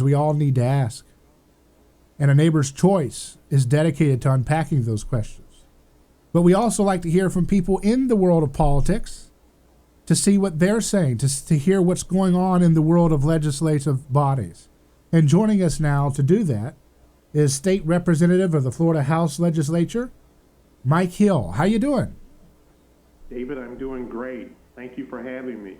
we all need to ask. And A Neighbor's Choice is dedicated to unpacking those questions. But we also like to hear from people in the world of politics to see what they're saying, to hear what's going on in the world of legislative bodies. And joining us now to do that is State Representative of the Florida House Legislature, Mike Hill. How you doing? David, I'm doing great. Thank you for having me.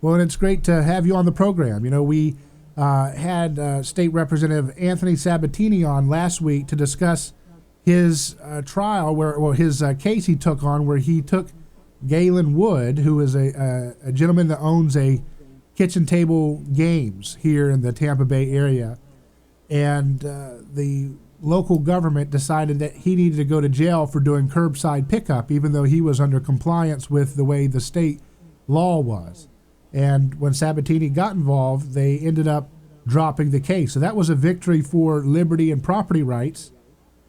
Well, and it's great to have you on the program. You know, we had State Representative Anthony Sabatini on last week to discuss his trial, his case he took on, where he took Galen Wood, who is a gentleman that owns a kitchen table games here in the Tampa Bay area, and the local government decided that he needed to go to jail for doing curbside pickup, even though he was under compliance with the way the state law was. And when Sabatini got involved, they ended up dropping the case. So that was a victory for liberty and property rights.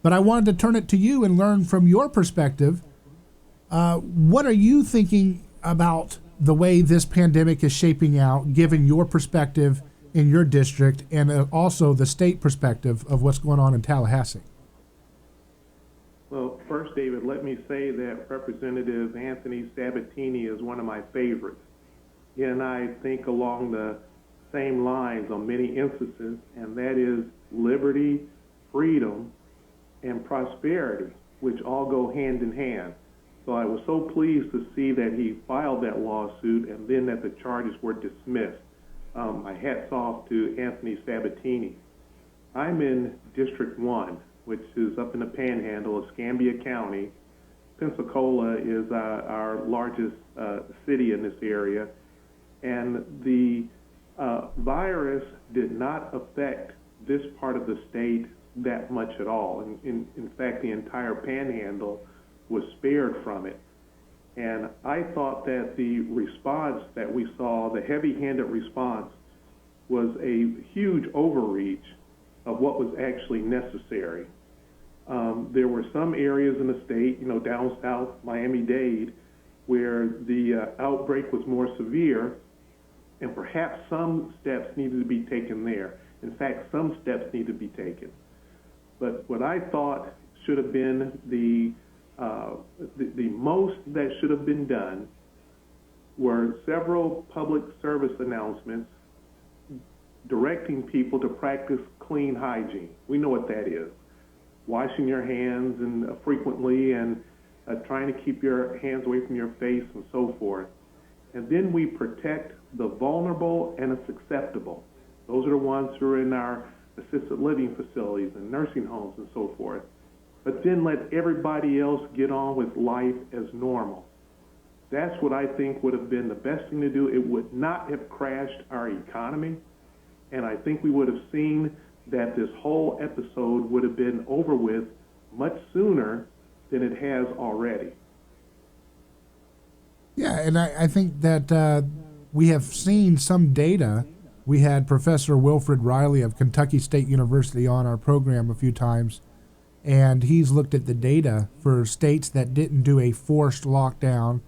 But I wanted to turn it to you and learn from your perspective. What are you thinking about the way this pandemic is shaping out, given your perspective in your district and also the state perspective of what's going on in Tallahassee? Well, first, David, let me say that Representative Anthony Sabatini is one of my favorites. He and I think along the same lines on many instances, and that is liberty, freedom, and prosperity, which all go hand in hand. So I was so pleased to see that he filed that lawsuit and then that the charges were dismissed. My hat's off to Anthony Sabatini. I'm in District 1, which is up in the Panhandle of Escambia County. Pensacola is our largest city in this area. And the virus did not affect this part of the state that much at all. In fact, the entire Panhandle was spared from it. And I thought that the response that we saw, the heavy-handed response, was a huge overreach of what was actually necessary. There were some areas in the state, down south, Miami-Dade, where the outbreak was more severe, and perhaps some steps needed to be taken there. In fact, some steps need to be taken. But what I thought should have been the most that should have been done were several public service announcements directing people to practice clean hygiene. We know what that is. Washing your hands and frequently and trying to keep your hands away from your face and so forth. And then we protect the vulnerable and the susceptible. Those are the ones who are in our assisted living facilities and nursing homes and so forth. But then let everybody else get on with life as normal. That's what I think would have been the best thing to do. It would not have crashed our economy. And I think we would have seen that this whole episode would have been over with much sooner than it has already. Yeah, and I think that we have seen some data. We had Professor Wilfred Riley of Kentucky State University on our program a few times, and he's looked at the data for states that didn't do a forced lockdown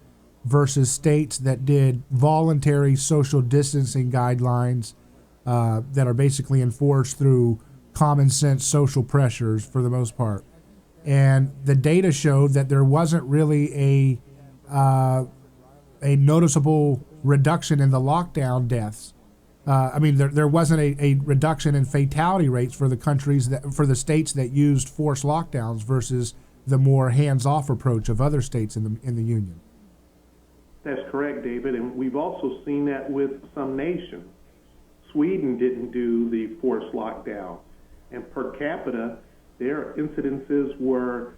versus states that did voluntary social distancing guidelines that are basically enforced through common sense social pressures for the most part. And the data showed that there wasn't really a noticeable reduction in the lockdown deaths. There wasn't a reduction in fatality rates for the states that used forced lockdowns versus the more hands-off approach of other states in the union. That's correct, David, and we've also seen that with some nations. Sweden didn't do the forced lockdown, and per capita, their incidences were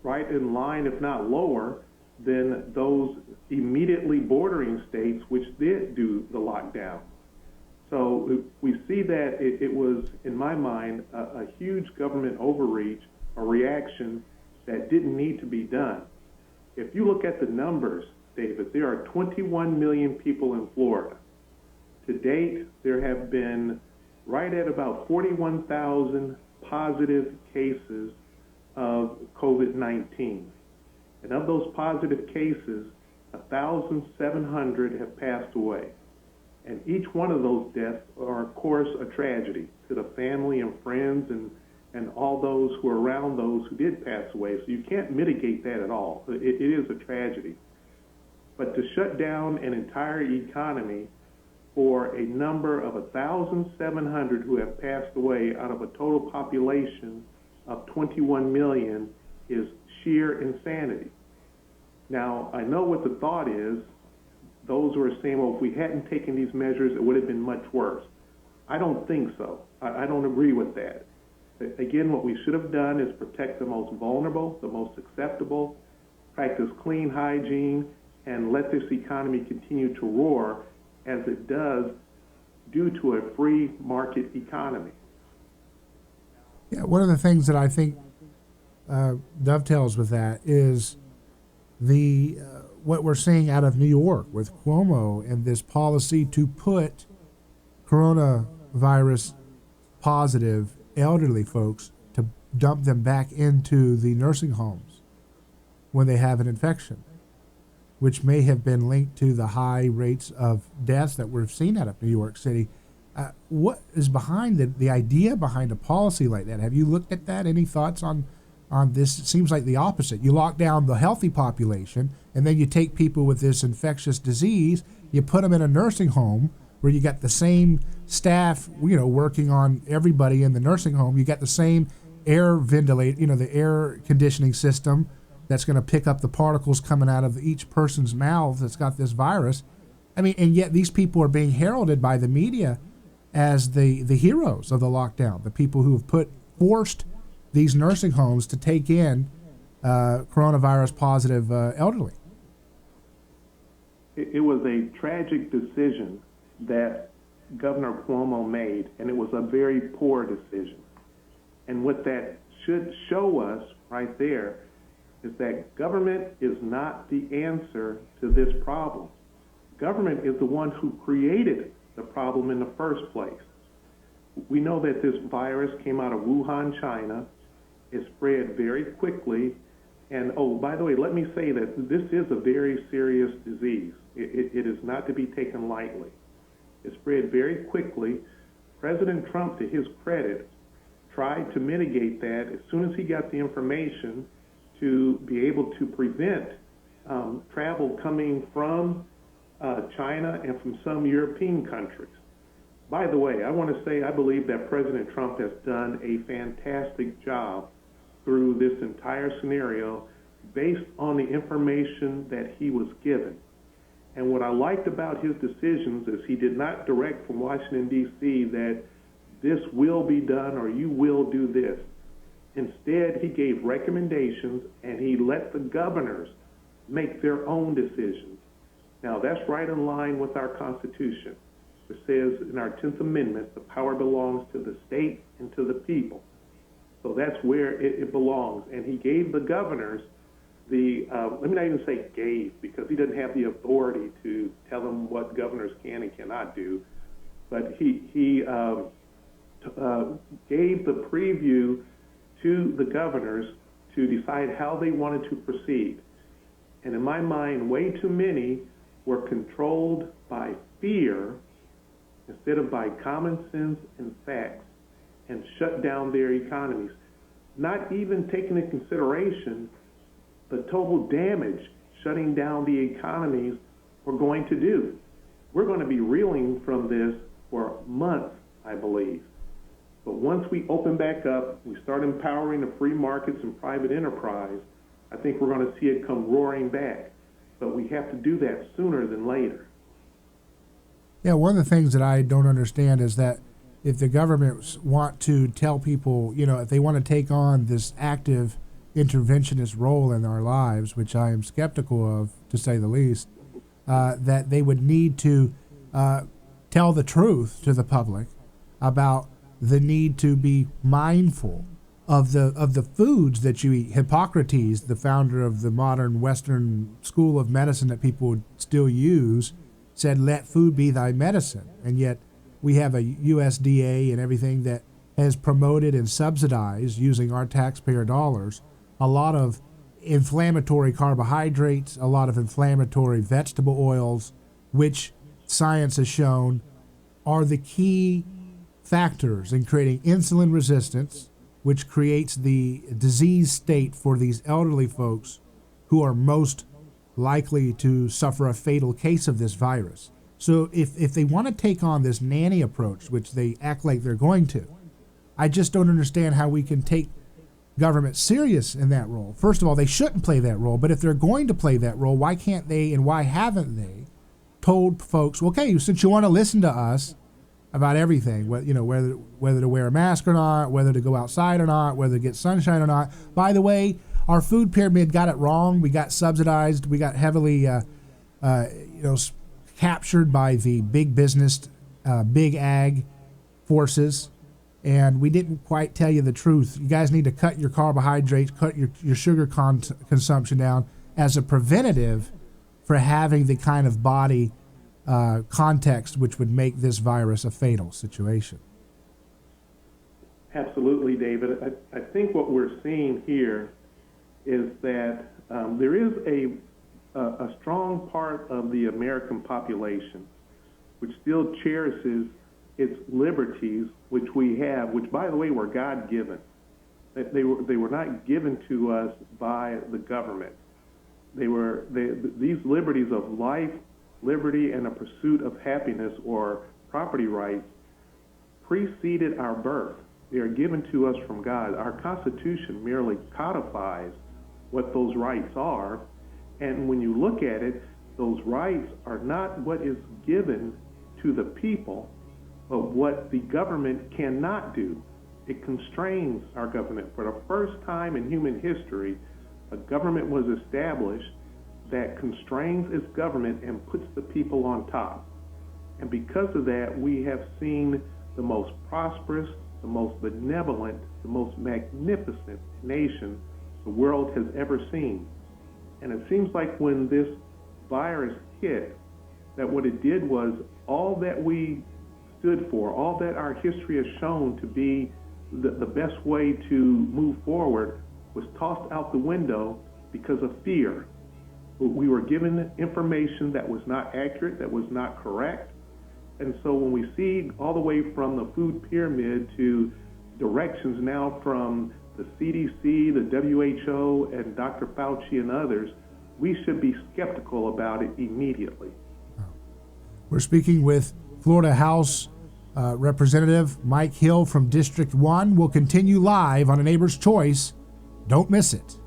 right in line, if not lower, than those immediately bordering states which did do the lockdown. So we see that it was, in my mind, a huge government overreach, a reaction that didn't need to be done. If you look at the numbers, David, there are 21 million people in Florida. To date, there have been right at about 41,000 positive cases of COVID-19. And of those positive cases, 1,700 have passed away. And each one of those deaths are, of course, a tragedy to the family and friends and all those who are around those who did pass away. So you can't mitigate that at all. It is a tragedy. But to shut down an entire economy for a number of 1,700 who have passed away out of a total population of 21 million is sheer insanity. Now, I know what the thought is. Those who are saying, well, if we hadn't taken these measures, it would have been much worse. I don't think so. I don't agree with that. Again, what we should have done is protect the most vulnerable, the most susceptible, practice clean hygiene, and let this economy continue to roar as it does due to a free market economy. Yeah, one of the things that I think dovetails with that is the what we're seeing out of New York with Cuomo and this policy to put coronavirus positive elderly folks, to dump them back into the nursing homes when they have an infection, which may have been linked to the high rates of deaths that we've seen out of New York City. What is behind the idea behind a policy like that? Have you looked at that? Any thoughts on this? It seems like the opposite. You lock down the healthy population, and then you take people with this infectious disease, you put them in a nursing home where you got the same staff, working on everybody in the nursing home. You got the same air ventilate, the air conditioning system that's going to pick up the particles coming out of each person's mouth that's got this virus. I mean, and yet these people are being heralded by the media as the heroes of the lockdown, the people who have forced these nursing homes to take in coronavirus positive elderly. It was a tragic decision that Governor Cuomo made, and it was a very poor decision. And what that should show us right there is that government is not the answer to this problem. Government is the one who created the problem in the first place. We know that this virus came out of Wuhan, China. It spread very quickly. And, by the way, let me say that this is a very serious disease. It is not to be taken lightly. It spread very quickly. President Trump, to his credit, tried to mitigate that as soon as he got the information to be able to prevent travel coming from China and from some European countries. By the way, I want to say I believe that President Trump has done a fantastic job through this entire scenario based on the information that he was given. And what I liked about his decisions is he did not direct from Washington, D.C. that this will be done or you will do this. Instead, he gave recommendations and he let the governors make their own decisions. Now, that's right in line with our Constitution. It says in our 10th Amendment, the power belongs to the state and to the people. So that's where it belongs. And he gave the governors let me not even say gave, because he doesn't have the authority to tell them what governors can and cannot do, but he gave the preview to the governors to decide how they wanted to proceed. And in my mind, way too many were controlled by fear instead of by common sense and facts, and shut down their economies, not even taking into consideration the total damage shutting down the economies we're going to do. We're going to be reeling from this for months, I believe. But once we open back up, we start empowering the free markets and private enterprise, I think we're going to see it come roaring back. But we have to do that sooner than later. Yeah, one of the things that I don't understand is that if the governments want to tell people, if they want to take on this active interventionist role in our lives, which I am skeptical of, to say the least, that they would need to tell the truth to the public about the need to be mindful of the foods that you eat. Hippocrates, the founder of the modern Western school of medicine that people would still use, said, "Let food be thy medicine." And yet we have a USDA and everything that has promoted and subsidized, using our taxpayer dollars, a lot of inflammatory carbohydrates, a lot of inflammatory vegetable oils, which science has shown are the key factors in creating insulin resistance, which creates the disease state for these elderly folks who are most likely to suffer a fatal case of this virus. So if they want to take on this nanny approach, which they act like they're going to, I just don't understand how we can take government serious in that role. First of all, they shouldn't play that role, but if they're going to play that role, why can't they and why haven't they told folks, okay, since you want to listen to us about everything, whether to wear a mask or not, whether to go outside or not, whether to get sunshine or not. By the way, our food pyramid got it wrong. We got subsidized. We got heavily, captured by the big business, big ag forces, and we didn't quite tell you the truth. You guys need to cut your carbohydrates, cut your sugar consumption down as a preventative for having the kind of body context which would make this virus a fatal situation. Absolutely, David. I think what we're seeing here is that there is a strong part of the American population which still cherishes its liberties, which we have, which, by the way, were God-given. They were not given to us by the government. These liberties of life, liberty, and a pursuit of happiness or property rights preceded our birth. They are given to us from God. Our Constitution merely codifies what those rights are. And when you look at it, those rights are not what is given to the people, but what the government cannot do. It constrains our government. For the first time in human history, a government was established that constrains its government and puts the people on top. And because of that, we have seen the most prosperous, the most benevolent, the most magnificent nation the world has ever seen. And it seems like when this virus hit, that what it did was all that we stood for, all that our history has shown to be the best way to move forward was tossed out the window because of fear. We were given information that was not accurate, that was not correct. And so when we see all the way from the food pyramid to directions now from the CDC, the WHO, and Dr. Fauci and others, we should be skeptical about it immediately. We're speaking with Florida House Representative Mike Hill from District 1. We'll continue live on A Neighbor's Choice. Don't miss it.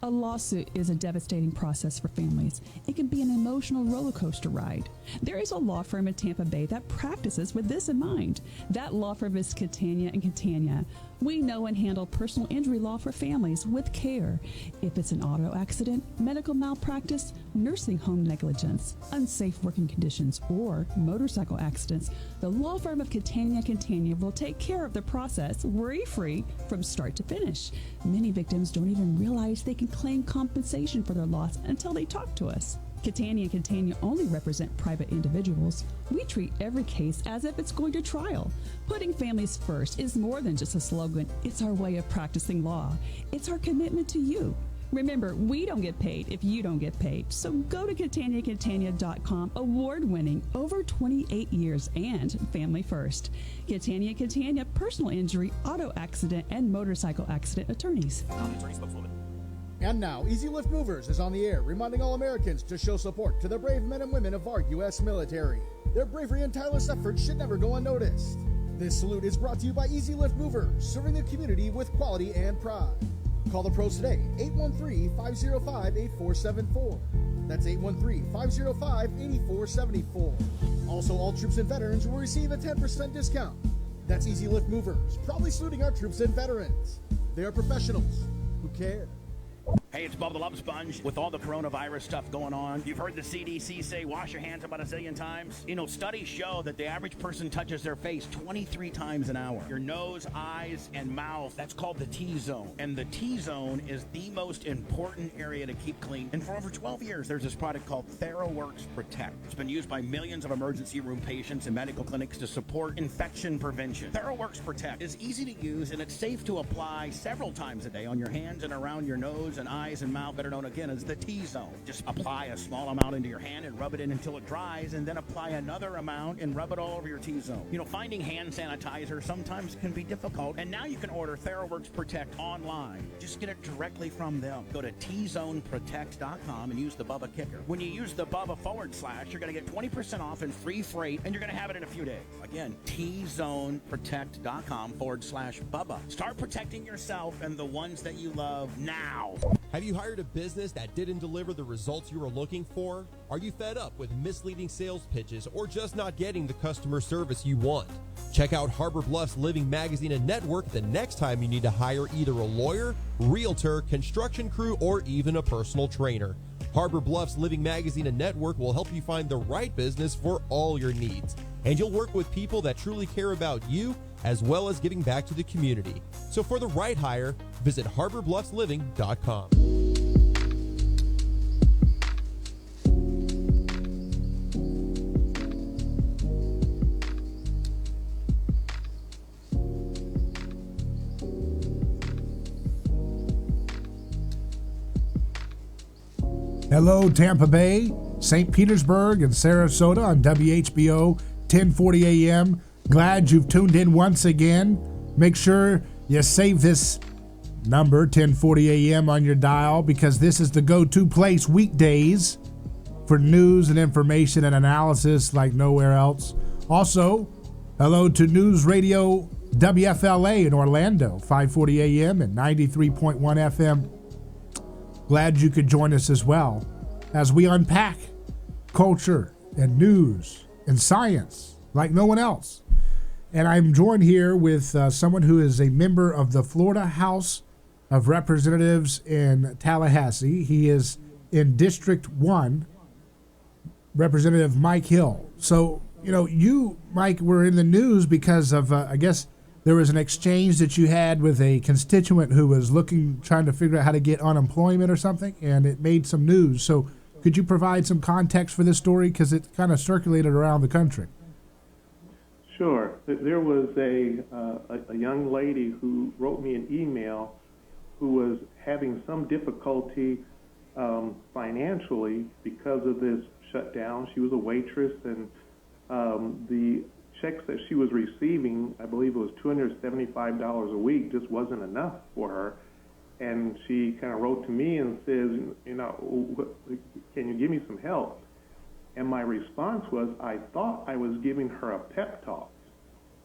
A lawsuit is a devastating process for families. It can be an emotional roller coaster ride. There is a law firm in Tampa Bay that practices with this in mind. That law firm is Catania and Catania. We know and handle personal injury law for families with care. If it's an auto accident, medical malpractice, nursing home negligence, unsafe working conditions, or motorcycle accidents, the law firm of Catania and Catania will take care of the process worry-free from start to finish. Many victims don't even realize they can claim compensation for their loss until they talk to us. Catania and Catania only represent private individuals. We treat every case as if it's going to trial. Putting families first is more than just a slogan. It's our way of practicing law. It's our commitment to you. Remember, we don't get paid if you don't get paid. So go to CataniaCatania.com, award-winning, over 28 years, and family first. Catania Catania, personal injury, auto accident, and motorcycle accident attorneys. And now, Easy Lift Movers is on the air, reminding all Americans to show support to the brave men and women of our U.S. military. Their bravery and tireless efforts should never go unnoticed. This salute is brought to you by Easy Lift Movers, serving the community with quality and pride. Call the pros today, 813-505-8474. That's 813-505-8474. Also, all troops and veterans will receive a 10% discount. That's Easy Lift Movers, proudly saluting our troops and veterans. They are professionals who care. Hey, it's Bubba the Love Sponge. With all the coronavirus stuff going on, you've heard the CDC say wash your hands about a zillion times. You know, studies show that the average person touches their face 23 times an hour. Your nose, eyes, and mouth, that's called the T-zone. And the T-zone is the most important area to keep clean. And for over 12 years, there's this product called TheraWorks Protect. It's been used by millions of emergency room patients and medical clinics to support infection prevention. TheraWorks Protect is easy to use, and it's safe to apply several times a day on your hands and around your nose and eyes and mouth, better known again as the T-zone. Just apply a small amount into your hand and rub it in until it dries, and then apply another amount and rub it all over your T-zone. You know, finding hand sanitizer sometimes can be difficult, and now you can order TheraWorks Protect online. Just get it directly from them. Go to tzoneprotect.com and use the Bubba Kicker. When you use the Bubba / you're going to get 20% off and free freight, and you're going to have it in a few days. Again, tzoneprotect.com /Bubba. Start protecting yourself and the ones that you love now. Have you hired a business that didn't deliver the results you were looking for? Are you fed up with misleading sales pitches or just not getting the customer service you want? Check out Harbor Bluff's Living Magazine and Network the next time you need to hire either a lawyer, realtor, construction crew, or even a personal trainer. Harbor Bluff's Living Magazine and Network will help you find the right business for all your needs. And you'll work with people that truly care about you, as well as giving back to the community. So for the right hire, visit HarborBluffsLiving.com. Hello, Tampa Bay, St. Petersburg, and Sarasota on WHBO 1040 AM. Glad you've tuned in once again. Make sure you save this number, 1040 AM, on your dial, because this is the go-to place weekdays for news and information and analysis like nowhere else. Also, hello to News Radio WFLA in Orlando, 540 AM and 93.1 FM. Glad you could join us as well as we unpack culture and news and science like no one else. And I'm joined here with someone who is a member of the Florida House of Representatives in Tallahassee. He is in District 1, Representative Mike Hill. So, you know, you, Mike, were in the news because of, I guess, there was an exchange that you had with a constituent who was trying to figure out how to get unemployment or something, and it made some news. So could you provide some context for this story? Because it kind of circulated around the country. Sure. There was a young lady who wrote me an email who was having some difficulty financially because of this shutdown. She was a waitress, and the checks that she was receiving, I believe it was $275 a week, just wasn't enough for her. And she kind of wrote to me and says, you know, can you give me some help? And my response was, I thought I was giving her a pep talk.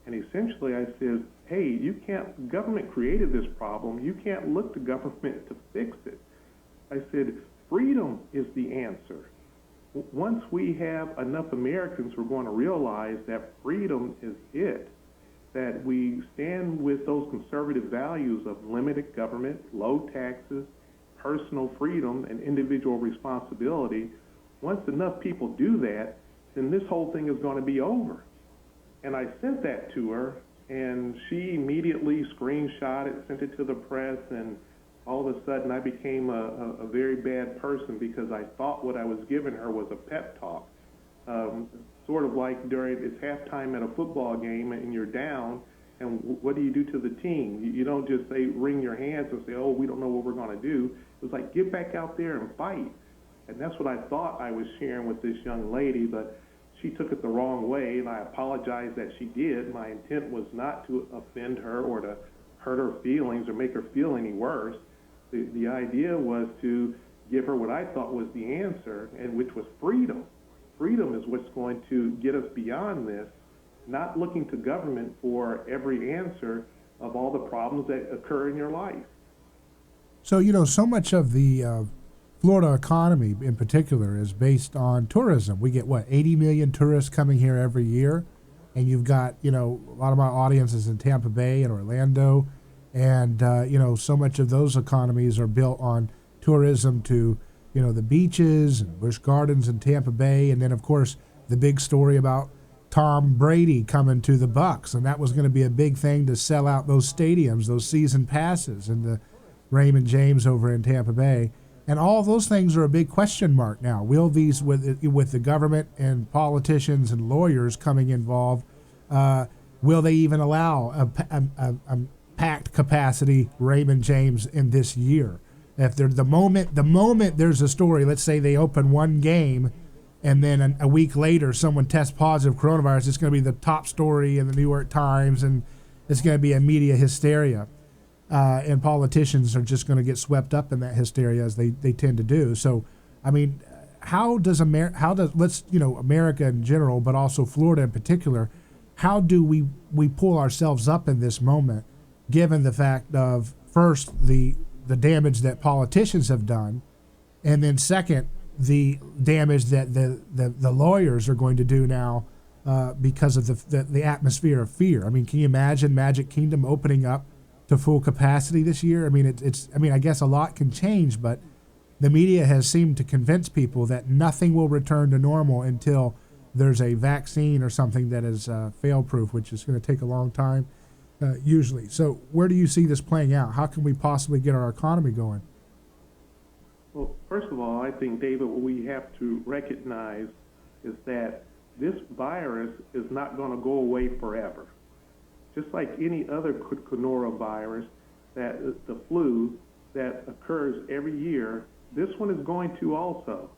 And essentially I said, hey, government created this problem. You can't look to government to fix it. I said, freedom is the answer. Once we have enough Americans, we're going to realize that freedom is it, that we stand with those conservative values of limited government, low taxes, personal freedom, and individual responsibility. Once enough people do that, then this whole thing is going to be over. And I sent that to her, and she immediately screenshot it, sent it to the press, and all of a sudden I became a very bad person because I thought what I was giving her was a pep talk. Sort of like it's halftime at a football game and you're down, and what do you do to the team? You don't just say, wring your hands and say, oh, we don't know what we're going to do. It was like, get back out there and fight. And that's what I thought I was sharing with this young lady, but she took it the wrong way, and I apologize that she did. My intent was not to offend her or to hurt her feelings or make her feel any worse. The idea was to give her what I thought was the answer, and which was freedom. Freedom is what's going to get us beyond this, not looking to government for every answer of all the problems that occur in your life. So, you know, so much of the Florida economy in particular is based on tourism. We get, 80 million tourists coming here every year, and you've got, you know, a lot of my audience is in Tampa Bay and Orlando. And, you know, so much of those economies are built on tourism to, the beaches and Busch Gardens in Tampa Bay. And then, of course, the big story about Tom Brady coming to the Bucs. And that was going to be a big thing to sell out those stadiums, those season passes, and the Raymond James over in Tampa Bay. And all those things are a big question mark now. Will these, with the government and politicians and lawyers coming involved, will they even allow a packed capacity Raymond James in this year? If they're the moment there's a story, let's say they open one game, and then a week later someone tests positive coronavirus, it's going to be the top story in the New York Times, and it's going to be a media hysteria. And politicians are just going to get swept up in that hysteria as they tend to do. So, I mean, how does America in general, but also Florida in particular, how do we pull ourselves up in this moment, given the fact of, first, the damage that politicians have done, and then second, the damage that the lawyers are going to do now because of the atmosphere of fear. I mean, can you imagine Magic Kingdom opening up to full capacity this year? I mean, I guess a lot can change, but the media has seemed to convince people that nothing will return to normal until there's a vaccine or something that is fail-proof, which is going to take a long time usually. So where do you see this playing out? How can we possibly get our economy going? Well, first of all, I think, David, what we have to recognize is that this virus is not going to go away forever. Just like any other coronavirus, that the flu that occurs every year, this one is going to also.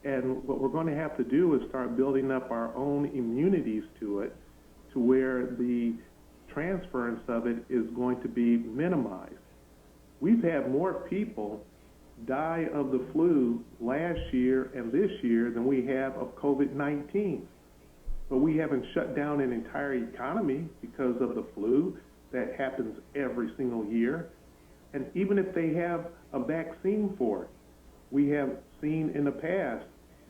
And what we're going to have to do is start building up our own immunities to it, to where the transference of it is going to be minimized. We've had more people die of the flu last year and this year than we have of COVID-19. But we haven't shut down an entire economy because of the flu that happens every single year. And even if they have a vaccine for it, we have seen in the past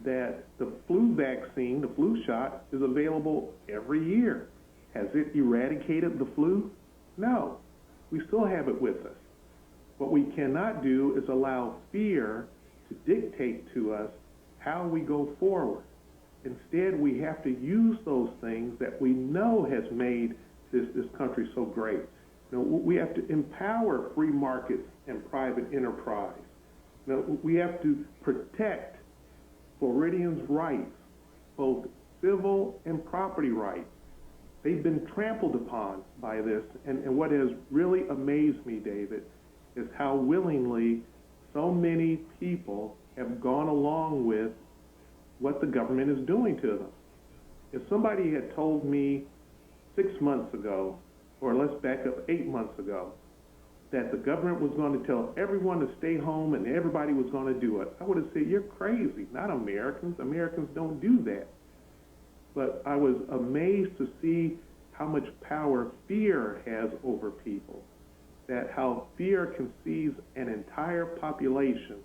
that the flu vaccine, the flu shot, is available every year. Has it eradicated the flu? No. We still have it with us. What we cannot do is allow fear to dictate to us how we go forward. Instead, we have to use those things that we know has made this country so great. We have to empower free markets and private enterprise. We have to protect Floridians' rights, both civil and property rights. They've been trampled upon by this, and what has really amazed me, David, is how willingly so many people have gone along with what the government is doing to them. If somebody had told me 6 months ago, or let's back up 8 months ago, that the government was going to tell everyone to stay home and everybody was going to do it, I would have said, you're crazy. Not Americans. Americans don't do that. But I was amazed to see how much power fear has over people, that how fear can seize an entire population,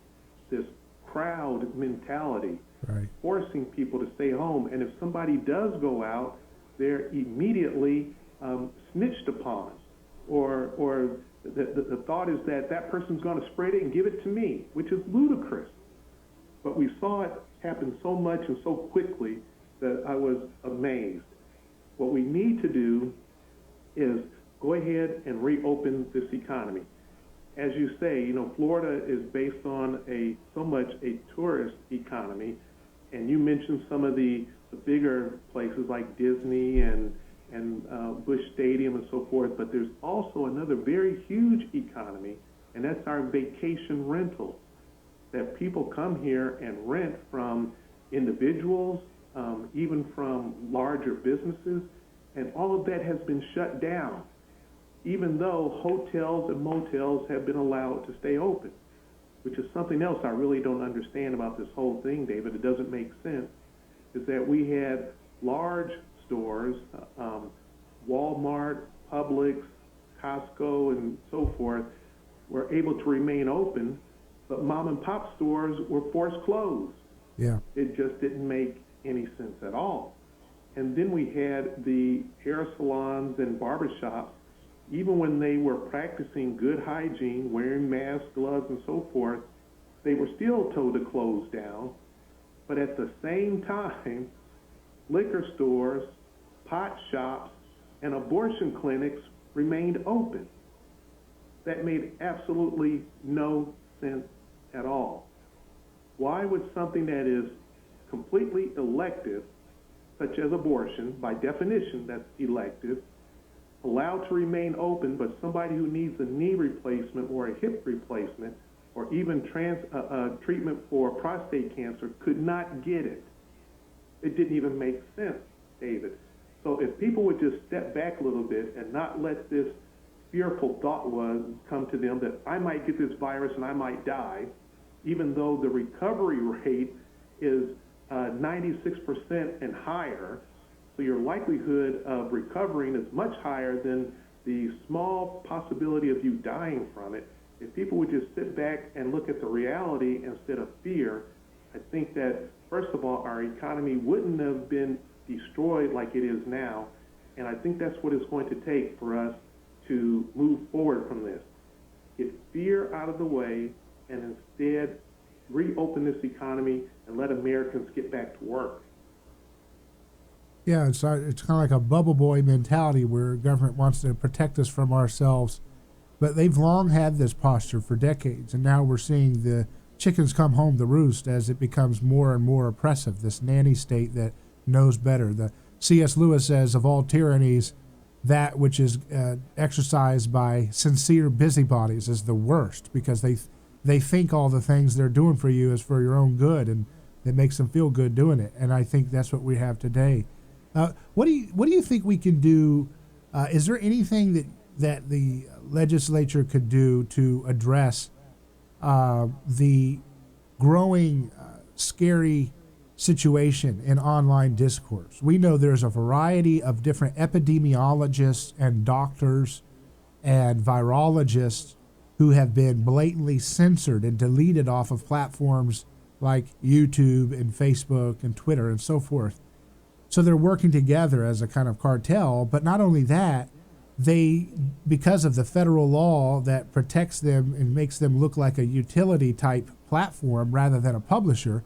this crowd mentality, right, forcing people to stay home. And if somebody does go out, they're immediately snitched upon, or the thought is that that person's going to spread it and give it to me, which is ludicrous. But we saw it happen so much and so quickly that I was amazed. What we need to do is go ahead and reopen this economy. As you say, Florida is based on so much a tourist economy, and you mentioned some of the bigger places like Disney and Busch Stadium and so forth, but there's also another very huge economy, and that's our vacation rentals, that people come here and rent from individuals, even from larger businesses, and all of that has been shut down, even though hotels and motels have been allowed to stay open, which is something else I really don't understand about this whole thing, David. It doesn't make sense, is that we had large stores, Walmart, Publix, Costco, and so forth, were able to remain open, but mom and pop stores were forced closed. Yeah. It just didn't make any sense at all. And then we had the hair salons and barbershops, even when they were practicing good hygiene, wearing masks, gloves, and so forth, they were still told to close down, but at the same time, liquor stores, pot shops, and abortion clinics remained open. That made absolutely no sense at all. Why would something that is completely elective, such as abortion, by definition that's elective, allowed to remain open, but somebody who needs a knee replacement or a hip replacement or even treatment for prostate cancer could not get it? It didn't even make sense, David. So if people would just step back a little bit and not let this fearful thought come to them that I might get this virus and I might die, even though the recovery rate is 96% and higher, so your likelihood of recovering is much higher than the small possibility of you dying from it. If people would just sit back and look at the reality instead of fear, I think that, first of all, our economy wouldn't have been destroyed like it is now, and I think that's what it's going to take for us to move forward from this. Get fear out of the way and instead reopen this economy and let Americans get back to work. Yeah, it's kind of like a bubble boy mentality where government wants to protect us from ourselves. But they've long had this posture for decades, and now we're seeing the chickens come home to roost as it becomes more and more oppressive, this nanny state that knows better. The C.S. Lewis says, of all tyrannies, that which is exercised by sincere busybodies is the worst, because they think all the things they're doing for you is for your own good, and it makes them feel good doing it. And I think that's what we have today. What do you think we can do? Is there anything that the legislature could do to address the growing scary situation in online discourse? We know there's a variety of different epidemiologists and doctors and virologists who have been blatantly censored and deleted off of platforms like YouTube and Facebook and Twitter and so forth. So they're working together as a kind of cartel. But not only that, they, because of the federal law that protects them and makes them look like a utility type platform rather than a publisher,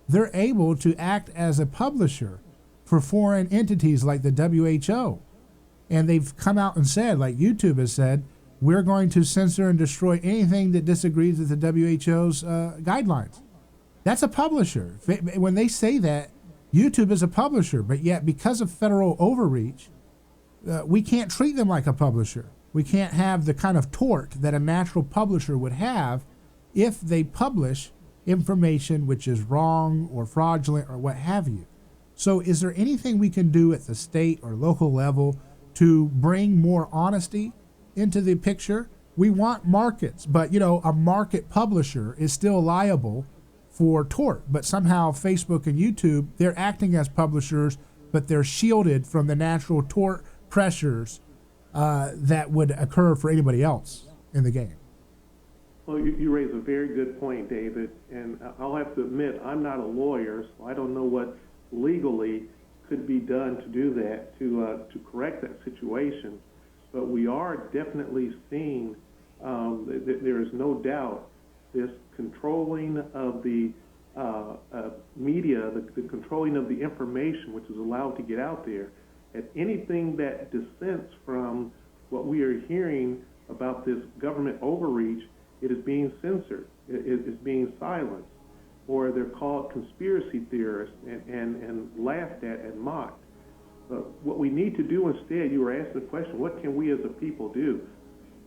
they're able to act as a publisher for foreign entities like the WHO. And they've come out and said, like YouTube has said, we're going to censor and destroy anything that disagrees with the WHO's guidelines. That's a publisher. When they say that, YouTube is a publisher, but yet because of federal overreach, we can't treat them like a publisher. We can't have the kind of torque that a natural publisher would have if they publish information which is wrong or fraudulent or what have you. So is there anything we can do at the state or local level to bring more honesty into the picture? We want markets, but a market publisher is still liable for tort, but somehow Facebook and YouTube, they're acting as publishers, but they're shielded from the natural tort pressures that would occur for anybody else in the game. Well, you raise a very good point, David, and I'll have to admit I'm not a lawyer, so I don't know what legally could be done to do that, to correct that situation. But we are definitely seeing, there is no doubt, this controlling of the media, the controlling of the information which is allowed to get out there. And anything that dissents from what we are hearing about this government overreach, it is being censored, it is being silenced, or they're called conspiracy theorists and laughed at and mocked. What we need to do instead, you were asking the question, what can we as a people do?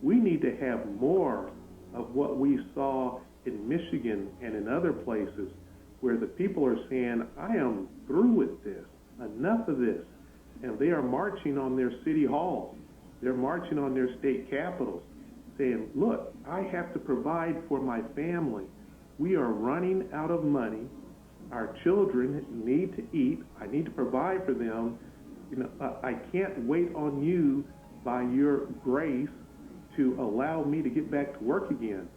We need to have more of what we saw in Michigan and in other places where the people are saying, I am through with this, enough of this. And they are marching on their city halls. They're marching on their state capitals saying, look, I have to provide for my family. We are running out of money. Our children need to eat. I need to provide for them. I can't wait on you by your grace to allow me to get back to work again.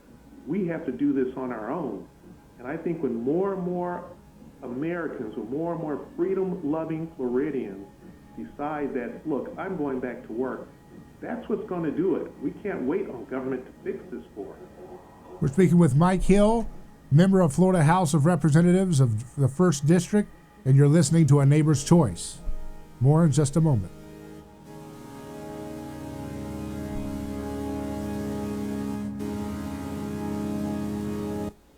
We have to do this on our own. And I think when more and more Americans, or more and more freedom-loving Floridians decide that, look, I'm going back to work, that's what's going to do it. We can't wait on government to fix this for us. We're speaking with Mike Hill, member of Florida House of Representatives of the 1st District, and you're listening to A Neighbor's Choice. More in just a moment.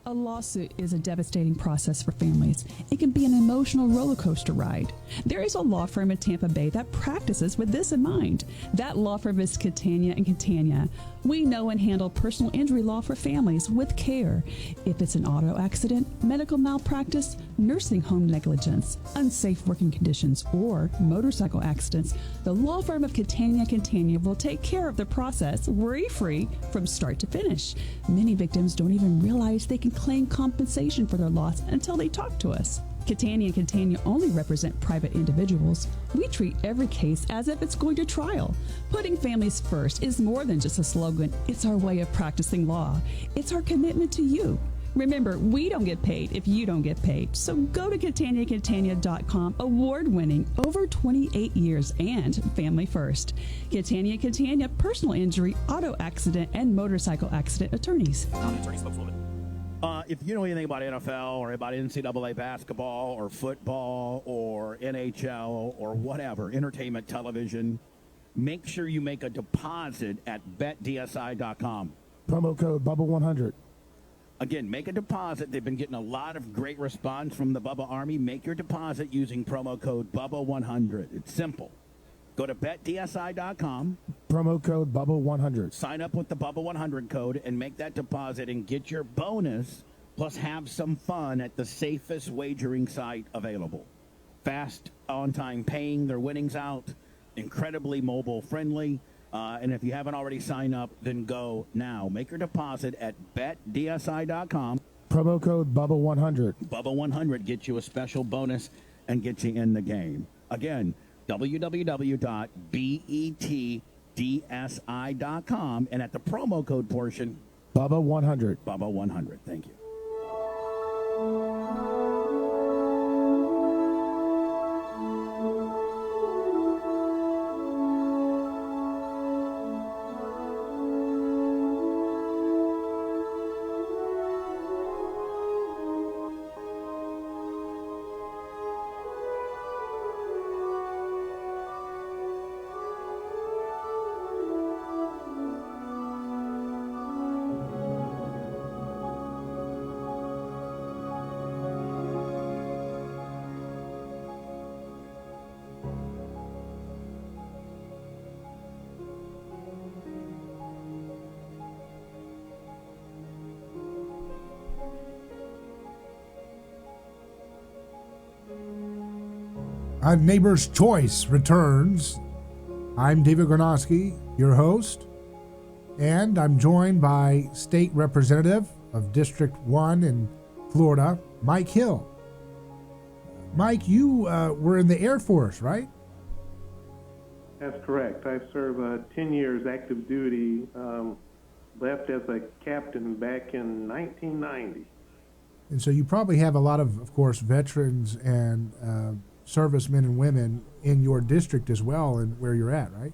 A lawsuit is a devastating process for families. It can be an emotional roller coaster ride. There is a law firm in Tampa Bay that practices with this in mind. That law firm is Catania and Catania. We know and handle personal injury law for families with care. If it's an auto accident, medical malpractice, nursing home negligence, unsafe working conditions, or motorcycle accidents, the law firm of Catania and Catania will take care of the process worry-free from start to finish. Many victims don't even realize they can claim compensation for their loss until they talk to us. Catania and Catania only represent private individuals. We treat every case as if it's going to trial. Putting families first is more than just a slogan. It's our way of practicing law. It's our commitment to you. Remember, we don't get paid if you don't get paid. So go to CataniaCatania.com, award-winning, over 28 years, and family first. Catania Catania, personal injury, auto accident, and motorcycle accident attorneys. If you know anything about NFL or about NCAA basketball or football or NHL or whatever, entertainment television, make sure you make a deposit at betdsi.com. Promo code Bubba100. Again, make a deposit. They've been getting a lot of great response from the Bubba Army. Make your deposit using promo code Bubba100. It's simple. Go to betdsi.com. Promo code Bubba100. Sign up with the Bubba100 code and make that deposit and get your bonus, plus have some fun at the safest wagering site available. Fast, on-time paying their winnings out, incredibly mobile-friendly. And if you haven't already signed up, then go now. Make your deposit at betdsi.com. Promo code Bubba100. Bubba100 gets you a special bonus and gets you in the game. Again, www.betdsi.com, and at the promo code portion, Bubba100. Bubba100. Thank you. A Neighbor's Choice returns. I'm David Gornoski, your host, and I'm joined by State Representative of District 1 in Florida, Mike Hill. Mike, you were in the Air Force, right? That's correct. I served 10 years active duty, left as a captain back in 1990. And so you probably have a lot of course, veterans and servicemen and women in your district as well, and where you're at, right?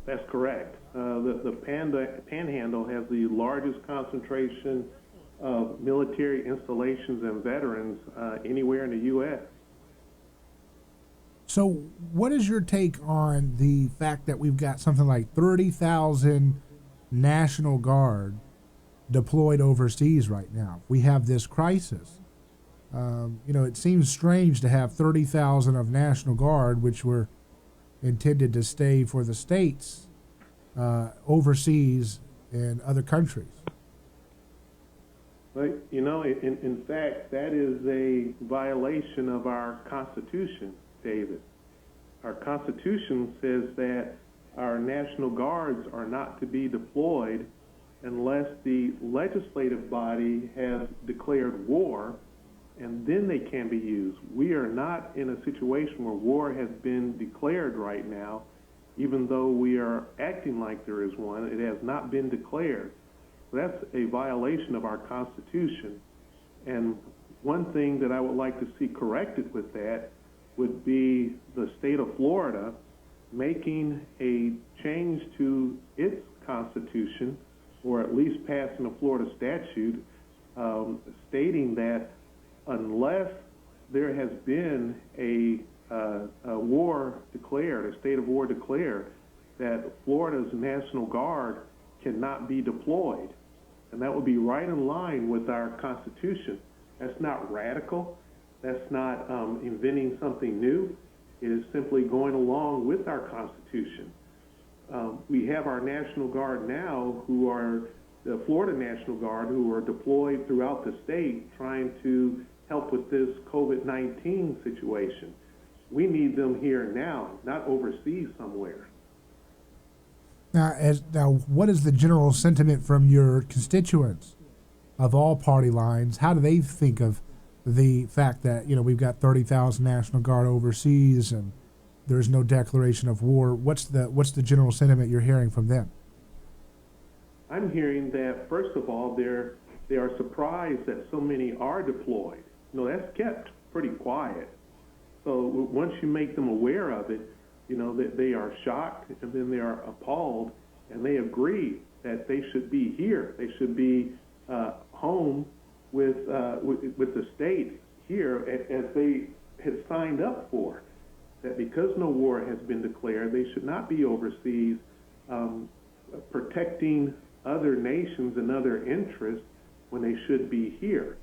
That's correct. The Panhandle has the largest concentration of military installations and veterans anywhere in the U.S. So what is your take on the fact that we've got something like 30,000 National Guard deployed overseas right now? We have this crisis. It seems strange to have 30,000 of National Guard, which were intended to stay for the states, overseas in other countries. But, in fact, that is a violation of our Constitution, David. Our Constitution says that our National Guards are not to be deployed unless the legislative body has declared war, and then they can be used. We are not in a situation where war has been declared right now, even though we are acting like there is one. It has not been declared. That's a violation of our Constitution. And one thing that I would like to see corrected with that would be the state of Florida making a change to its Constitution, or at least passing a Florida statute stating that unless there has been a war declared, a state of war declared, that Florida's National Guard cannot be deployed. And that would be right in line with our Constitution. That's not radical. That's not inventing something new. It is simply going along with our Constitution. We have our National Guard now, who are the Florida National Guard, who are deployed throughout the state trying to help with this COVID-19 situation. We need them here now, not overseas somewhere. Now, what is the general sentiment from your constituents of all party lines? How do they think of the fact that, we've got 30,000 National Guard overseas and there's no declaration of war? What's the general sentiment you're hearing from them? I'm hearing that, first of all, they are surprised that so many are deployed. That's kept pretty quiet. So once you make them aware of it, that they are shocked, and then they are appalled, and they agree that they should be here. They should be home with the state here, as they had signed up for. That because no war has been declared, they should not be overseas protecting other nations and other interests when they should be here.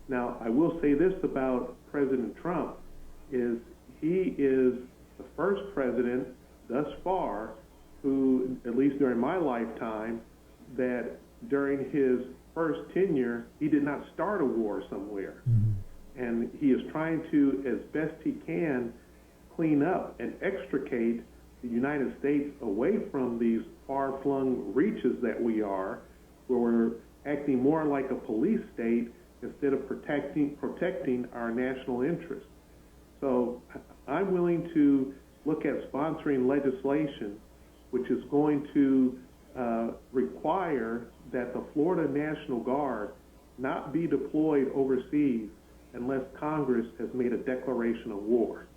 Now, I will say this about President Trump, is he is the first president thus far who, at least during my lifetime, that during his first tenure, he did not start a war somewhere. Mm-hmm. And he is trying to, as best he can, clean up and extricate the United States away from these far-flung reaches that we are, where we're acting more like a police state instead of protecting our national interests. So I'm willing to look at sponsoring legislation which is going to require that the Florida National Guard not be deployed overseas unless Congress has made a declaration of war.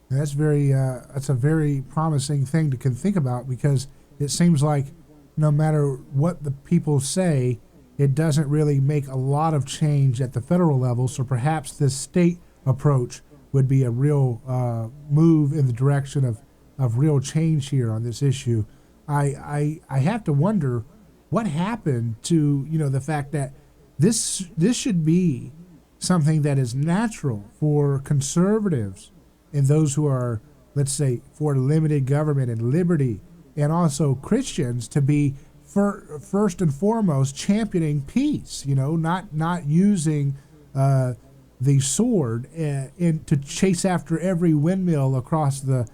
That's a very promising thing to think about, because it seems like no matter what the people say, it doesn't really make a lot of change at the federal level. So perhaps this state approach would be a real move in the direction of real change here on this issue. I have to wonder what happened to the fact that this should be something that is natural for conservatives and those who are, let's say, for limited government and liberty, and also Christians to be first and foremost championing peace. Not using the sword to chase after every windmill across the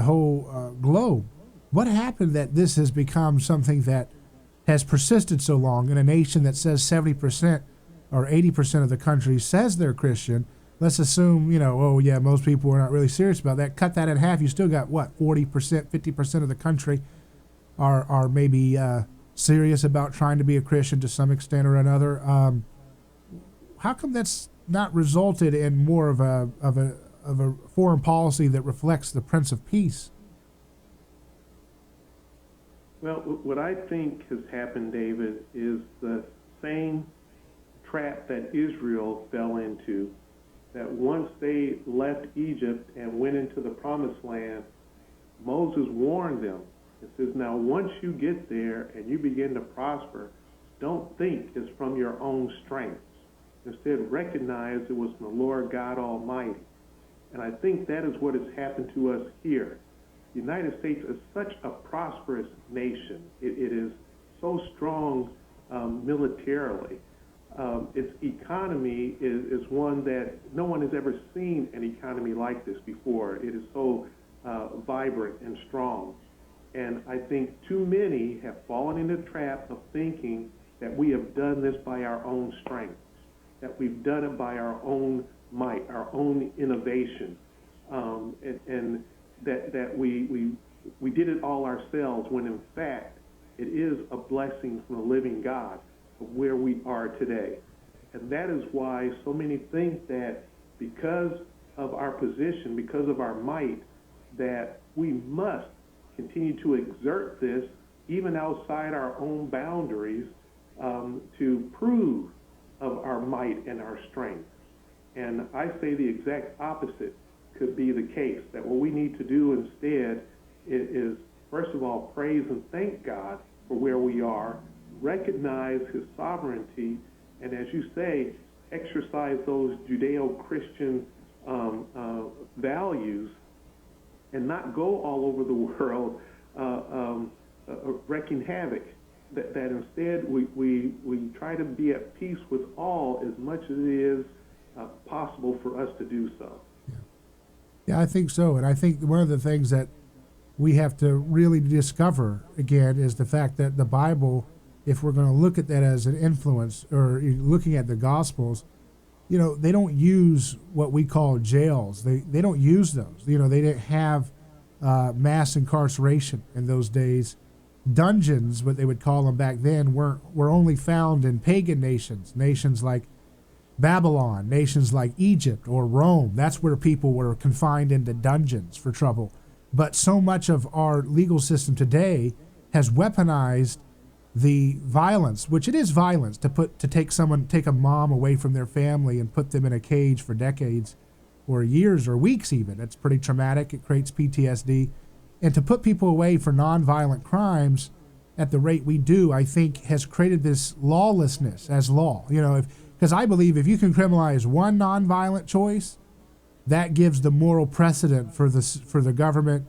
whole globe. What happened that this has become something that has persisted so long in a nation that says 70% or 80% of the country says they're Christian? Let's assume, most people are not really serious about that. Cut that in half. You still got, 40%, 50% of the country are maybe serious about trying to be a Christian to some extent or another. How come that's not resulted in more of a foreign policy that reflects the Prince of Peace? Well, what I think has happened, David, is the same trap that Israel fell into, that once they left Egypt and went into the Promised Land, Moses warned them. It says, now once you get there and you begin to prosper, don't think it's from your own strength. Instead, recognize it was from the Lord God Almighty. And I think that is what has happened to us here. The United States is such a prosperous nation. It is so strong militarily. Its economy is one that no one has ever seen an economy like this before. It is so vibrant and strong. And I think too many have fallen into the trap of thinking that we have done this by our own strength, that we've done it by our own might, our own innovation, and that we did it all ourselves, when in fact it is a blessing from the living God of where we are today. And that is why so many think that because of our position, because of our might, that we must continue to exert this even outside our own boundaries to prove of our might and our strength. And I say the exact opposite could be the case, that what we need to do instead is first of all, praise and thank God for where we are, recognize his sovereignty, and as you say, exercise those Judeo-Christian values and not go all over the world wreaking havoc. That instead we try to be at peace with all as much as it is possible for us to do so. Yeah, I think so. And I think one of the things that we have to really discover, again, is the fact that the Bible, if we're going to look at that as an influence, or looking at the Gospels, you know, they don't use what we call jails. They don't use those. You know, they didn't have mass incarceration in those days. Dungeons, what they would call them back then, were only found in pagan nations like Babylon, nations like Egypt or Rome. That's where people were confined into dungeons for trouble. But so much of our legal system today has weaponized the violence, which it is violence to take a mom away from their family and put them in a cage for decades or years or weeks even. It's pretty traumatic. It creates PTSD. And to put people away for nonviolent crimes at the rate we do, I think has created this lawlessness as law. You know, because I believe if you can criminalize one nonviolent choice, that gives the moral precedent for the government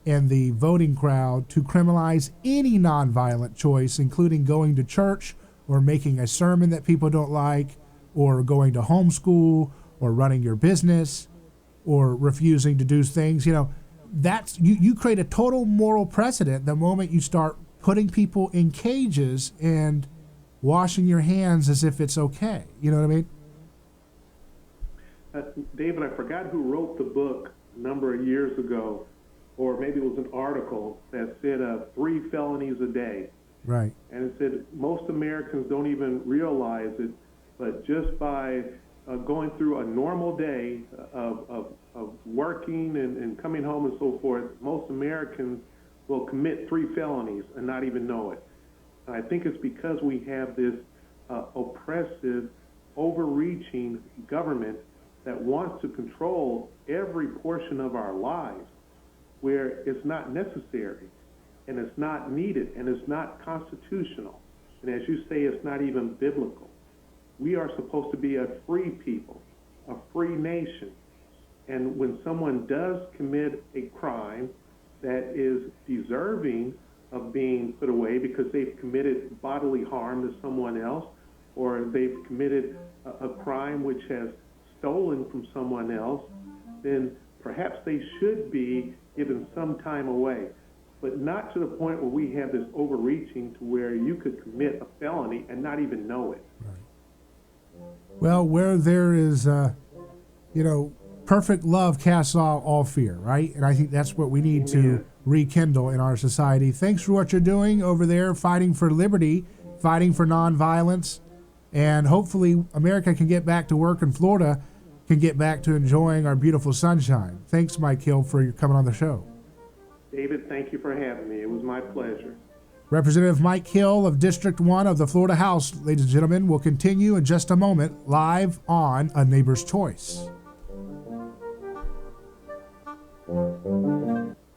and the voting crowd to criminalize any nonviolent choice, including going to church or making a sermon that people don't like, or going to homeschool, or running your business, or refusing to do things. You know, that's you create a total moral precedent the moment you start putting people in cages and washing your hands as if it's okay. You know what I mean? David, I forgot who wrote the book a number of years ago, or maybe it was an article that said 3 felonies a day. Right. And it said most Americans don't even realize it, but just by going through a normal day of working and coming home and so forth, most Americans will commit 3 felonies and not even know it. And I think it's because we have this oppressive, overreaching government that wants to control every portion of our lives, where it's not necessary and it's not needed and it's not constitutional. And as you say, it's not even biblical. We are supposed to be a free people, a free nation. And when someone does commit a crime that is deserving of being put away because they've committed bodily harm to someone else, or they've committed a crime which has stolen from someone else, then perhaps they should be given some time away, but not to the point where we have this overreaching to where you could commit a felony and not even know it. Right. Well, where there is, perfect love casts out all fear, right? And I think that's what we need to rekindle in our society. Thanks for what you're doing over there, fighting for liberty, fighting for nonviolence, and hopefully America can get back to work in Florida, can get back to enjoying our beautiful sunshine. Thanks, Mike Hill, for coming on the show. David, thank you for having me. It was my pleasure. Representative Mike Hill of District 1 of the Florida House, ladies and gentlemen, will continue in just a moment, live on A Neighbor's Choice.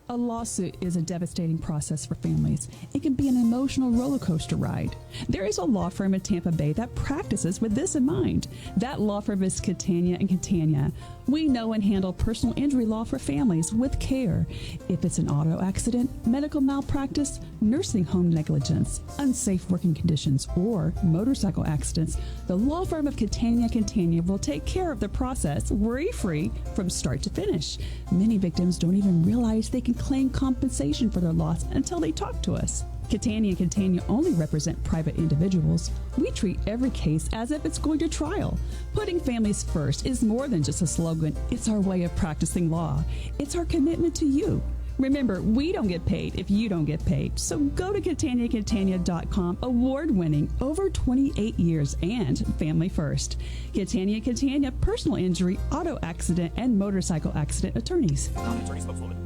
A lawsuit is a devastating process for families. It can be an emotional roller coaster ride. There is a law firm in Tampa Bay that practices with this in mind. That law firm is Catania and Catania. We know and handle personal injury law for families with care. If it's an auto accident, medical malpractice, nursing home negligence, unsafe working conditions, or motorcycle accidents, the law firm of Catania and Catania will take care of the process worry-free from start to finish. Many victims don't even realize they can claim compensation for their loss until they talk to us. Catania and Catania only represent private individuals. We treat every case as if it's going to trial. Putting families first is more than just a slogan. It's our way of practicing law. It's our commitment to you. Remember, we don't get paid if you don't get paid. So go to CataniaCatania.com, award-winning, over 28 years, and family first. Catania Catania, personal injury, auto accident, and motorcycle accident attorneys. Attorney spokeswoman.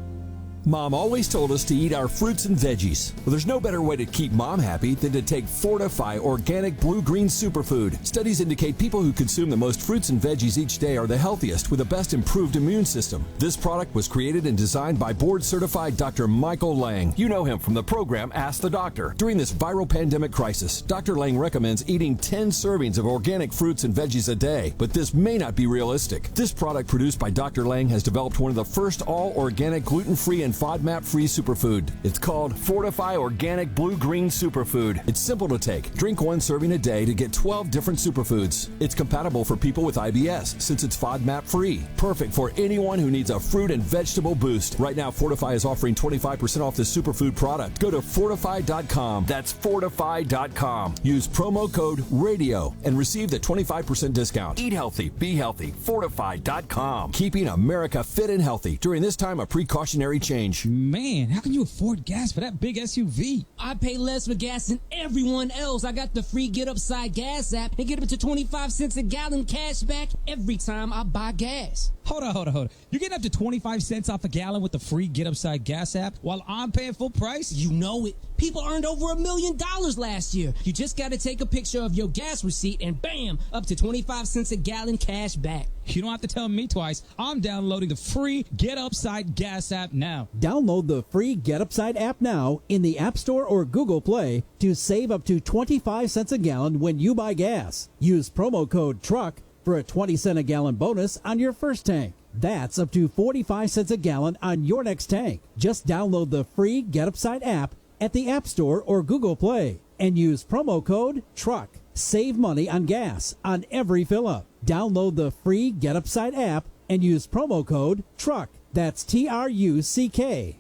Mom always told us to eat our fruits and veggies. Well, there's no better way to keep Mom happy than to take Fortify Organic Blue-Green Superfood. Studies indicate people who consume the most fruits and veggies each day are the healthiest with the best improved immune system. This product was created and designed by board-certified Dr. Michael Lang. You know him from the program Ask the Doctor. During this viral pandemic crisis, Dr. Lang recommends eating 10 servings of organic fruits and veggies a day, but this may not be realistic. This product produced by Dr. Lang has developed one of the first all-organic, gluten-free, and FODMAP-free superfood. It's called Fortify Organic Blue-Green Superfood. It's simple to take. Drink 1 serving a day to get 12 different superfoods. It's compatible for people with IBS since it's FODMAP-free. Perfect for anyone who needs a fruit and vegetable boost. Right now, Fortify is offering 25% off this superfood product. Go to fortify.com. That's fortify.com. Use promo code RADIO and receive the 25% discount. Eat healthy, be healthy. Fortify.com. Keeping America fit and healthy during this time of precautionary change. Man, how can you afford gas for that big SUV? I pay less for gas than everyone else. I got the free Get Upside Gas app and get up to 25 cents a gallon cash back every time I buy gas. Hold on. You're getting up to 25 cents off a gallon with the free Get Upside Gas app while I'm paying full price? You know it. People earned over $1 million last year. You just got to take a picture of your gas receipt and bam, up to 25 cents a gallon cash back. You don't have to tell me twice. I'm downloading the free Get Upside Gas app now. Download the free Get Upside app now in the App Store or Google Play to save up to 25 cents a gallon when you buy gas. Use promo code TRUCK for a 20-cent a gallon bonus on your first tank. That's up to 45 cents a gallon on your next tank. Just download the free Get Upside app at the App Store or Google Play and use promo code TRUCK. Save money on gas on every fill-up. Download the free Get Upside app and use promo code TRUCK. That's TRUCK.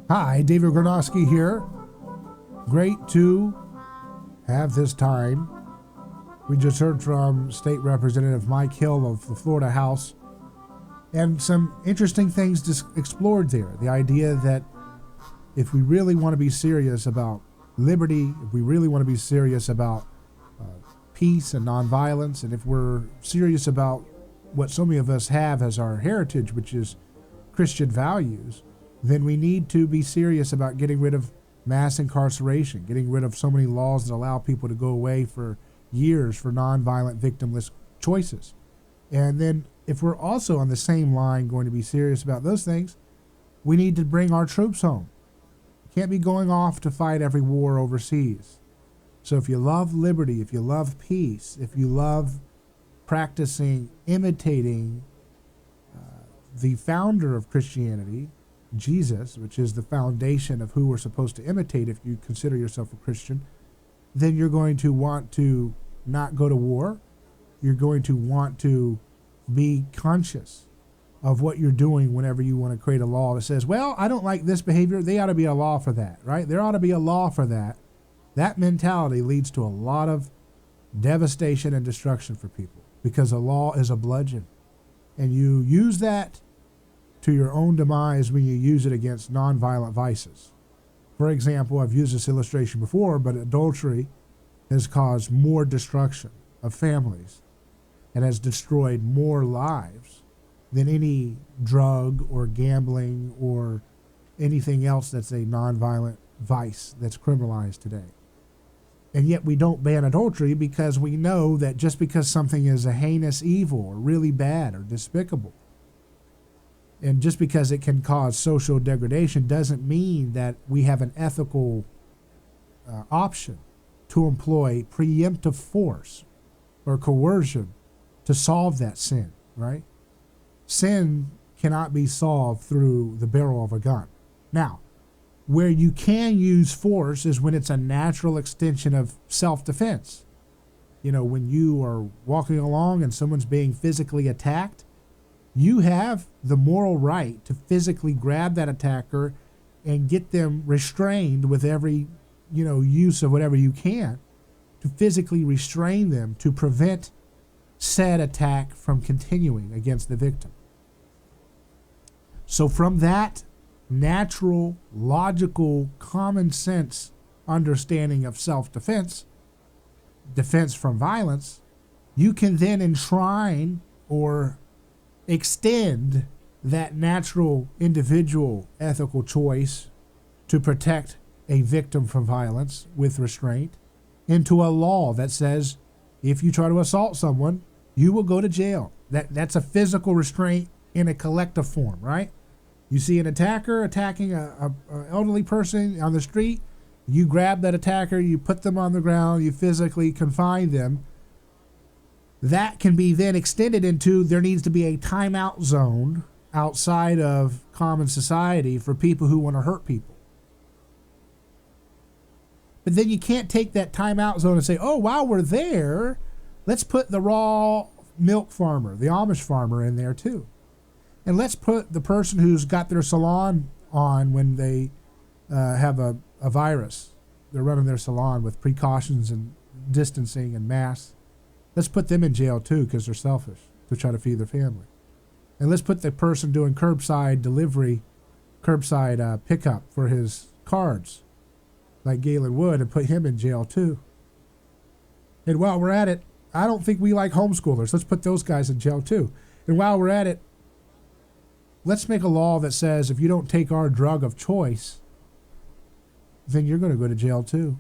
Hi, David Gornoski here. Great to have this time. We just heard from State Representative Mike Hill of the Florida House, and some interesting things explored there. The idea that if we really want to be serious about liberty, if we really want to be serious about peace and nonviolence, and if we're serious about what so many of us have as our heritage, which is Christian values, then we need to be serious about getting rid of mass incarceration, getting rid of so many laws that allow people to go away for years for nonviolent, victimless choices. And then if we're also on the same line going to be serious about those things, we need to bring our troops home. We can't be going off to fight every war overseas. So if you love liberty, if you love peace, if you love imitating the founder of Christianity, Jesus, which is the foundation of who we're supposed to imitate if you consider yourself a Christian, then you're going to want to not go to war. You're going to want to be conscious of what you're doing whenever you want to create a law that says, well, I don't like this behavior. There ought to be a law for that, right? There ought to be a law for that. That mentality leads to a lot of devastation and destruction for people because a law is a bludgeon. And you use that to your own demise when you use it against nonviolent vices. For example, I've used this illustration before, but adultery has caused more destruction of families and has destroyed more lives than any drug or gambling or anything else that's a nonviolent vice that's criminalized today. And yet we don't ban adultery because we know that just because something is a heinous evil or really bad or despicable, and just because it can cause social degradation doesn't mean that we have an ethical option to employ preemptive force or coercion to solve that sin, right? Sin cannot be solved through the barrel of a gun. Now, where you can use force is when it's a natural extension of self-defense. You know, when you are walking along and someone's being physically attacked, you have the moral right to physically grab that attacker and get them restrained with every, use of whatever you can to physically restrain them to prevent said attack from continuing against the victim. So from that natural, logical, common sense understanding of self-defense, defense from violence, you can then enshrine or extend that natural individual ethical choice to protect a victim from violence with restraint into a law that says if you try to assault someone, you will go to jail. That's a physical restraint in a collective form, right? You see an attacker attacking a elderly person on the street, you grab that attacker, you put them on the ground, you physically confine them. That can be then extended into there needs to be a timeout zone outside of common society for people who want to hurt people. But then you can't take that timeout zone and say, oh, while we're there, let's put the raw milk farmer, the Amish farmer in there too. And let's put the person who's got their salon on when they have a virus. They're running their salon with precautions and distancing and masks. Let's put them in jail too because they're selfish to try to feed their family. And let's put the person doing curbside delivery, curbside pickup for his cards, like Galen Wood, and put him in jail too. And while we're at it, I don't think we like homeschoolers. Let's put those guys in jail too. And while we're at it, let's make a law that says if you don't take our drug of choice, then you're going to go to jail too.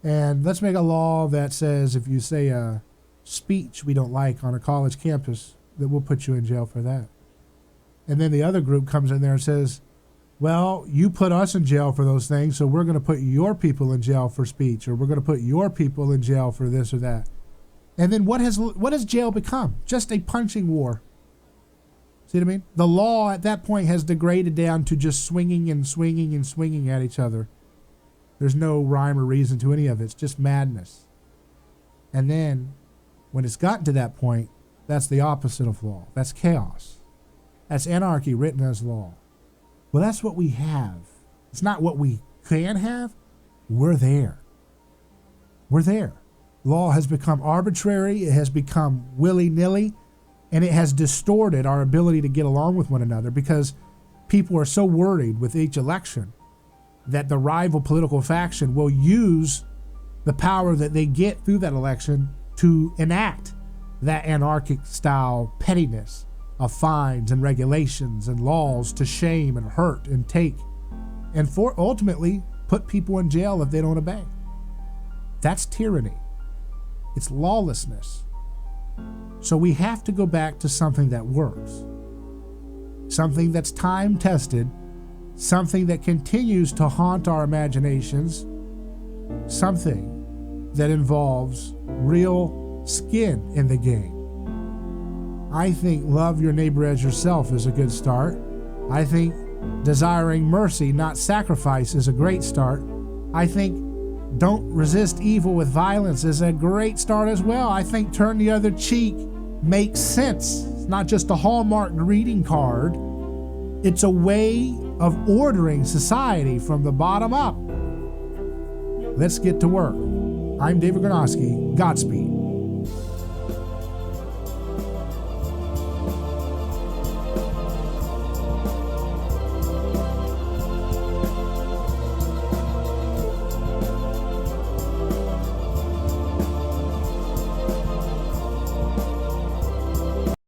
And let's make a law that says if you say a speech we don't like on a college campus, that we'll put you in jail for that. And then the other group comes in there and says, well, you put us in jail for those things, so we're going to put your people in jail for speech, or we're going to put your people in jail for this or that. And then what has jail become? Just a punching war. See what I mean? The law at that point has degraded down to just swinging and swinging and swinging at each other. There's no rhyme or reason to any of it. It's just madness. And then when it's gotten to that point, that's the opposite of law. That's chaos. That's anarchy written as law. Well, that's what we have. It's not what we can have. We're there. We're there. Law has become arbitrary. It has become willy-nilly. And it has distorted our ability to get along with one another because people are so worried with each election that the rival political faction will use the power that they get through that election to enact that anarchic style pettiness of fines and regulations and laws to shame and hurt and take and for ultimately put people in jail if they don't obey. That's tyranny. It's lawlessness. So we have to go back to something that works, something that's time tested, something that continues to haunt our imaginations, something that involves real skin in the game. I think love your neighbor as yourself is a good start. I think desiring mercy, not sacrifice, is a great start. I think don't resist evil with violence is a great start as well. I think turn the other cheek makes sense. It's not just a Hallmark greeting card. It's a way of ordering society from the bottom up. Let's get to work. I'm David Gornoski. Godspeed.